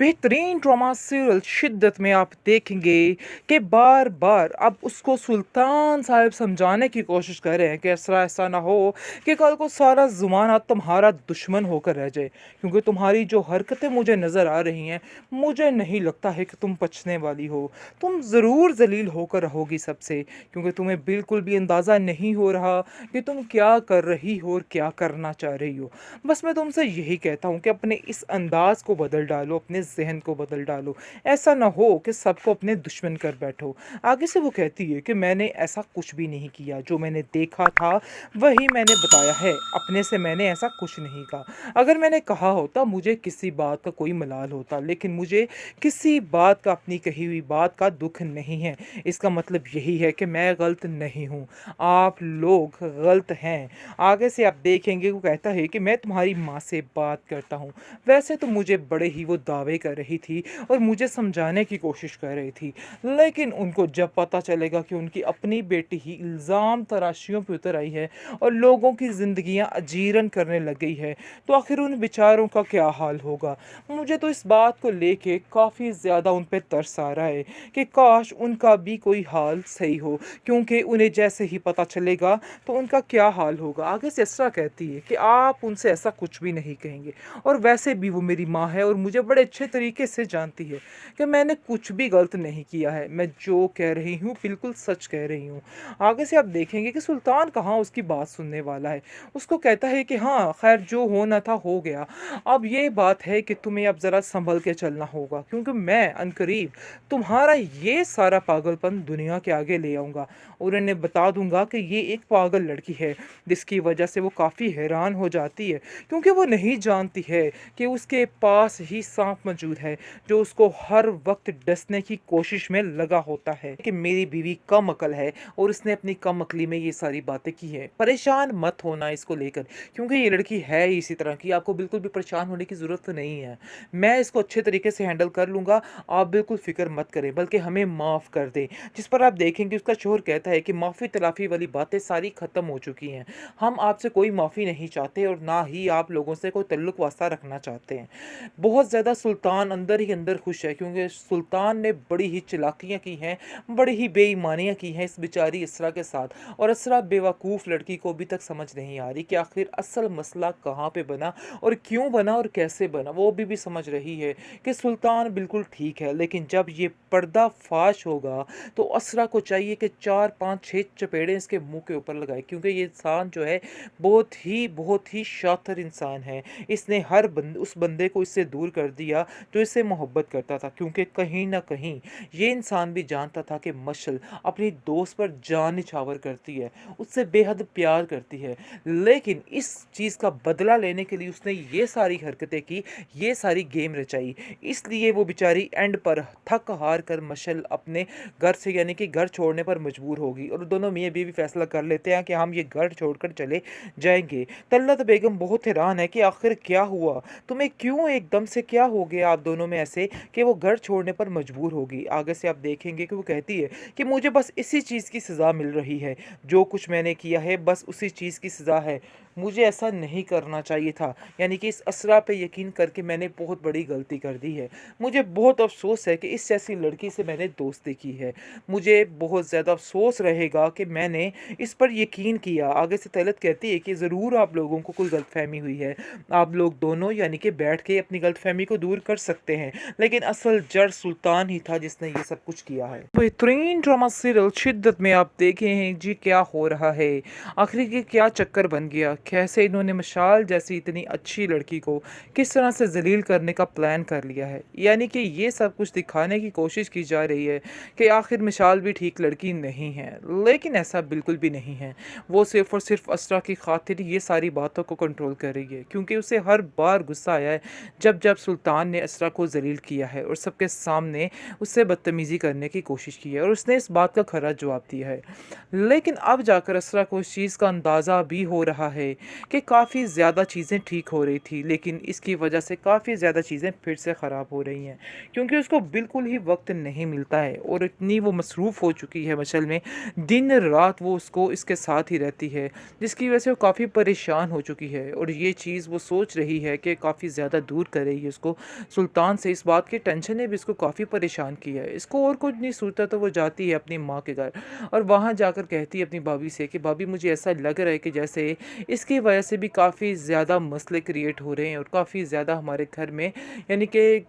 बेहतरीन drama serial शिद्दत में आप देखेंगे कि बार बार अब उसको सुल्तान साहब समझाने की कोशिश कर रहे हैं कि ऐसा ऐसा ना हो कि कल को सारा ज़माना तुम्हारा दुश्मन होकर रह जाए, क्योंकि तुम्हारी जो हरकतें मुझे नज़र आ रही हैं, मुझे नहीं लगता है कि तुम बचने वाली हो। तुम ज़रूर जलील होकर रहोगी सबसे, क्योंकि तुम्हें बिल्कुल भी अंदाज़ा नहीं हो रहा कि तुम क्या कर रही हो और क्या करना चाह रही हो। बस मैं तुमसे यही कहता हूँ कि अपने इस अंदाज को बदल डालो, अपने जहन को बदल डालो। ऐसा ना हो कि सबको अपने दुश्मन कर बैठो। आगे से वो कहती है कि मैंने ऐसा कुछ भी नहीं किया, जो मैंने देखा था वही मैंने बताया है, अपने से मैंने ऐसा कुछ नहीं कहा। अगर मैंने कहा होता मुझे किसी बात का कोई मलाल होता, लेकिन मुझे किसी बात का, अपनी कही हुई बात का दुख नहीं है। इसका मतलब यही है कि मैं गलत नहीं हूँ, आप लोग गलत हैं। आगे से आप देखेंगे वो कहता है कि मैं तुम्हारी माँ से बात करता हूँ। वैसे तो मुझे बड़े ही वो दावे कर रही थी और मुझे समझाने की कोशिश कर रही थी, लेकिन उनको जब पता चलेगा कि उनकी अपनी बेटी ही इल्ज़ाम तराशियों पे उतर आई है और लोगों की ज़िंदगियाँ अजीरन करने लग गई है, तो आखिर उन बेचारों का क्या हाल होगा। मुझे तो इस बात को लेके काफ़ी ज़्यादा उन पे तरस आ रहा है कि काश उनका भी कोई हाल सही हो, क्योंकि उन्हें जैसे ही पता चलेगा तो उनका क्या हाल होगा। आगे से इसरा कहती है कि आप उनसे ऐसा कुछ भी नहीं कहेंगे, और वैसे भी वो मेरी माँ है और मुझे बड़े अच्छे तरीके से जानती है कि मैंने कुछ भी गलत नहीं किया है। मैं जो कह रही हूँ बिल्कुल सच कह रही हूँ। आगे से आप देखेंगे कि सुल्तान कहाँ उसकी बात सुनने वाला है। उसको कहता है कि हाँ खैर, जो होना था हो गया। अब ये बात है कि तुम्हें अब ज़रा संभल के चलना होगा, क्योंकि मैं अनकरीब तुम्हारा ये सारा पागलपन दुनिया के आगे ले आऊँगा और उन्हें बता दूंगा कि ये एक पागल लड़की है, जिसकी वजह से वो काफ़ी हैरान हो जाती है, क्योंकि वो नहीं जानती है कि उसके पास ही सांप मौजूद है जो उसको हर वक्त डसने की कोशिश में लगा होता है कि मेरी बीवी कम अकल है और उसने अपनी कम अकली में ये सारी बातें की है। परेशान मत होना इसको लेकर, क्योंकि ये लड़की है ही इसी तरह की, आपको बिल्कुल भी परेशान होने की ज़रूरत तो नहीं है। मैं इसको अच्छे तरीके से हैंडल कर लूँगा, आप बिल्कुल फ़िक्र मत करें, बल्कि हमें माफ़ कर दें। जिस पर आप देखेंगे उसका शोहर कहता है कि माफ़ी तलाफ़ी वाली बातें सारी ख़त्म हो चुकी हैं, हम आपसे कोई माफ़ी नहीं चाहते और ना ही आप लोगों से कोई तल्लुक़ वास्ता रखना चाहते हैं। बहुत ज़्यादा सुल्तान अंदर ही अंदर खुश है, क्योंकि सुल्तान ने बड़ी ही चालाकियाँ की हैं, बड़ी ही बेईमानियाँ की हैं इस बेचारी इसरा के साथ, और इसरा बेवकूफ़ लड़की को अभी तक समझ नहीं आ रही कि आखिर असल मसला कहाँ पे बना और क्यों बना और कैसे बना। वो अभी भी समझ रही है कि सुल्तान बिल्कुल ठीक है, लेकिन जब ये पर्दा फाश होगा तो असरा को चाहिए कि 4 5 6 चपेड़े इसके मुंह के ऊपर लगाए, क्योंकि ये इंसान जो है बहुत ही शातिर इंसान है। इसने उस बंदे को इससे दूर कर दिया जो इससे मोहब्बत करता था, क्योंकि कहीं ना कहीं ये इंसान भी जानता था कि मशल अपनी दोस्त पर जान निछावर करती है, उससे बेहद प्यार करती है, लेकिन इस चीज़ का बदला लेने के लिए उसने ये सारी हरकतें की, ये सारी गेम रचाई। इसलिए वो बेचारी एंड पर थक हार कर मशल अपने घर से, यानी कि घर छोड़ने पर मजबूर होगी, और दोनों मियाँ बीवी फैसला कर लेते हैं कि हम ये घर छोड़कर चले जाएंगे। तल्लत बेगम बहुत हैरान है कि आखिर क्या हुआ, तुम्हें क्यों एकदम से क्या हो गया आप दोनों में ऐसे कि वो घर छोड़ने पर मजबूर होगी। आगे से आप देखेंगे कि वो कहती है कि मुझे बस इसी चीज़ की सज़ा मिल रही है, जो कुछ मैंने किया है बस उसी चीज़ की सज़ा है, मुझे ऐसा नहीं करना चाहिए था। यानी कि इस असरा पे यकीन करके मैंने बहुत बड़ी गलती कर दी है। मुझे बहुत अफ़सोस है कि इस जैसी लड़की से मैंने दोस्ती की है। मुझे बहुत ज़्यादा अफ़सोस रहेगा कि मैंने इस पर यकीन किया। आगे से तलत कहती है कि ज़रूर आप लोगों को कोई गलतफ़हमी हुई है। आप लोग दोनों यानी कि बैठ के अपनी गलतफ़हमी को दूर कर सकते हैं, लेकिन असल जड़ सुल्तान ही था जिसने ये सब कुछ किया है। बेहतरीन ड्रामा सीरियल शिद्दत में आप देखे हैं जी क्या हो रहा है। आखिर ये क्या चक्कर बन गया, कैसे इन्होंने मशाल जैसी इतनी अच्छी लड़की को किस तरह से जलील करने का प्लान कर लिया है। यानी कि ये सब कुछ दिखाने की कोशिश की जा रही है कि आखिर मिसाल भी ठीक लड़की नहीं है, लेकिन ऐसा बिल्कुल भी नहीं है। वो सिर्फ और सिर्फ असरा की खातिर ये सारी बातों को कंट्रोल कर रही है, क्योंकि उसे हर बार गुस्सा आया है जब जब सुल्तान ने असरा को जलील किया है और सबके सामने उससे बदतमीज़ी करने की कोशिश की है, और उसने इस बात का खरा जवाब दिया है। लेकिन अब जाकर असरा को इस चीज़ का अंदाज़ा भी हो रहा है है कि काफ़ी ज़्यादा चीज़ें ठीक हो रही थी, लेकिन इसकी वजह से काफ़ी ज़्यादा चीज़ें फिर से ख़राब हो रही हैं। क्योंकि उसको बिल्कुल ही वक़्त नहीं मिलता है और इतनी वो मसरूफ़ हो चुकी है मशल में, दिन-रात वो उसको इसके साथ ही रहती है, जिसकी वजह से वो काफ़ी परेशान हो चुकी है और ये चीज़ वो सोच रही है कि काफ़ी ज़्यादा दूर करेगी उसको सुल्तान से। इस बात की टेंशन ने भी इसको काफ़ी परेशान किया है। इसको और कुछ नहीं सूझता तो वो जाती है अपनी माँ के घर और वहाँ जाकर कहती है अपनी भाभी से कि भाभी मुझे ऐसा लग रहा है कि जैसे इसकी वजह से भी काफ़ी ज़्यादा मसले क्रिएट हो रहे हैं और काफ़ी ज़्यादा हमारे घर में यानी कि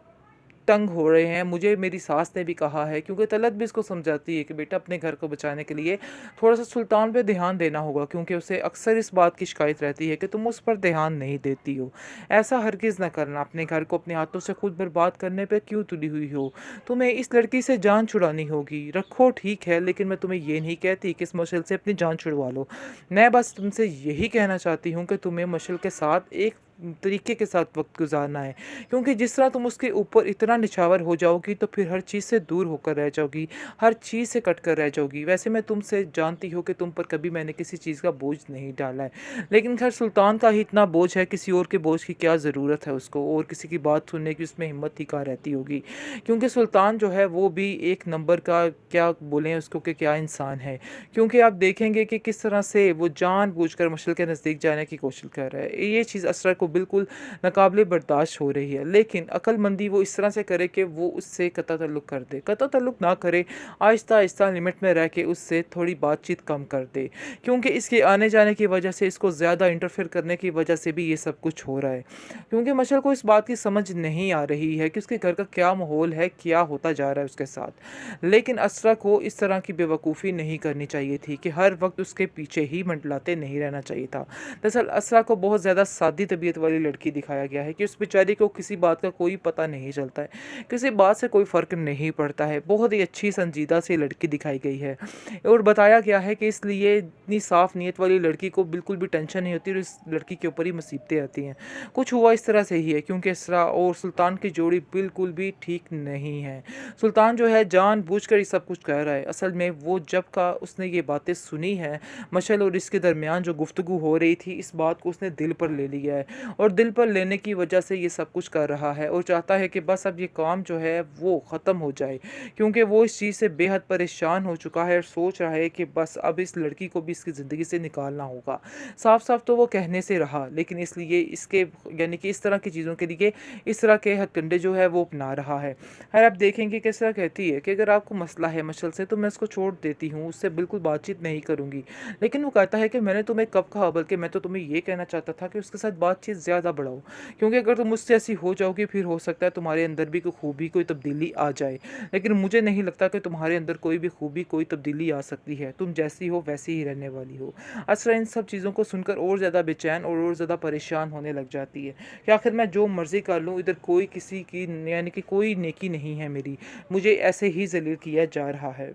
तंग हो रहे हैं। मुझे मेरी सास ने भी कहा है, क्योंकि तलत भी इसको समझाती है कि बेटा अपने घर को बचाने के लिए थोड़ा-सा सुल्तान पे ध्यान देना होगा, क्योंकि उसे अक्सर इस बात की शिकायत रहती है कि तुम उस पर ध्यान नहीं देती हो। ऐसा हरगिज़ ना करना, अपने घर को अपने हाथों से खुद बर्बाद करने पे क्यों तुली हुई हो? तुम्हें इस लड़की से जान छुड़ानी होगी। रखो ठीक है, लेकिन मैं तुम्हें ये नहीं कहती कि इस मशल से अपनी जान छुड़वा लो। मैं बस तुमसे यही कहना चाहती हूँ कि तुम्हें मशल के साथ एक तरीके के साथ वक़्त गुज़ारना है। क्योंकि जिस तरह तुम उसके ऊपर इतना निछावर हो जाओगी तो फिर हर चीज़ से दूर होकर रह जाओगी, हर चीज़ से कट कर रह जाओगी। वैसे मैं तुमसे जानती हूँ कि तुम पर कभी मैंने किसी चीज़ का बोझ नहीं डाला है, लेकिन ख़ैर सुल्तान का ही इतना बोझ है, किसी और के बोझ की क्या ज़रूरत है उसको, और किसी की बात सुनने की उसमें हिम्मत ही कहाँ रहती होगी। क्योंकि सुल्तान जो है वो भी एक नंबर का, क्या बोलें उसको, कि क्या इंसान है। क्योंकि आप देखेंगे कि किस तरह से वो जानबूझकर मशल के नज़दीक जाने की कोशिश कर रहा है। ये चीज़ असरा को बिल्कुल नाकाबिले बर्दाश्त हो रही है, लेकिन अक्लमंदी वो इस तरह से करे कि वो उससे कता ताल्लुक़ कर दे। कता ताल्लुक़ ना करे, आहिस्ता-आहिस्ता लिमिट में रह के उससे थोड़ी बातचीत कम कर दे। क्योंकि इसके आने-जाने की वजह से, इसको ज़्यादा इंटरफेयर करने की वजह से भी ये सब कुछ हो रहा है। क्योंकि मशल को इस बात की समझ नहीं आ रही है कि उसके घर का क्या माहौल है, क्या होता जा रहा है उसके साथ। लेकिन असरा को इस तरह की बेवकूफ़ी नहीं करनी चाहिए थी कि हर वक़्त उसके पीछे ही मंडलाते नहीं रहना चाहिए था। दरअसल असरा को बहुत ज़्यादा सादी तबीयत वाली लड़की दिखाया गया है कि उस बेचारी को किसी बात का कोई पता नहीं चलता है, किसी बात से कोई फ़र्क नहीं पड़ता है। बहुत ही अच्छी संजीदा सी लड़की दिखाई गई है और बताया गया है कि इसलिए इतनी साफ़ नीयत वाली लड़की को बिल्कुल भी टेंशन नहीं होती और इस लड़की के ऊपर ही मुसीबतें आती हैं। कुछ हुआ इस तरह से ही है, क्योंकि इसरा और सुल्तान की जोड़ी बिल्कुल भी ठीक नहीं है। सुल्तान जो है जानबूझकर ये सब कुछ कर रहा है। असल में वो जब का उसने ये बातें सुनी हैं, मशल और इसके दरमियान जो गुफ्तगू हो रही थी, इस बात को उसने दिल पर ले लिया है और दिल पर लेने की वजह से ये सब कुछ कर रहा है और चाहता है कि बस अब ये काम जो है वो ख़त्म हो जाए। क्योंकि वो इस चीज़ से बेहद परेशान हो चुका है और सोच रहा है कि बस अब इस लड़की को भी इसकी ज़िंदगी से निकालना होगा। साफ-साफ तो वो कहने से रहा, लेकिन इसलिए इसके यानी कि इस तरह की चीज़ों के लिए इस तरह के हथकंडे जो है वो अपना रहा है। और आप देखेंगे किस तरह कहती है कि अगर आपको मसला है मशल से तो मैं उसको छोड़ देती हूँ, उससे बिल्कुल बातचीत नहीं करूँगी। लेकिन वो कहता है कि मैंने तुम्हें कब कहा, बल्कि मैं तो तुम्हें ये कहना चाहता था कि उसके साथ बातचीत ज़्यादा बढ़ाओ। क्योंकि अगर तुम मुझसे ऐसी हो जाओगी फिर हो सकता है तुम्हारे अंदर भी कोई खूबी, कोई तब्दीली आ जाए। लेकिन मुझे नहीं लगता कि तुम्हारे अंदर कोई भी खूबी, कोई तब्दीली आ सकती है। तुम जैसी हो वैसी ही रहने वाली हो। असरा इन सब चीज़ों को सुनकर और ज़्यादा बेचैन और ज़्यादा परेशान होने लग जाती है कि आखिर मैं जो मर्ज़ी कर लूँ, इधर कोई किसी की यानी कि कोई नेकी नहीं है मेरी। मुझे ऐसे ही ज़लील किया जा रहा है।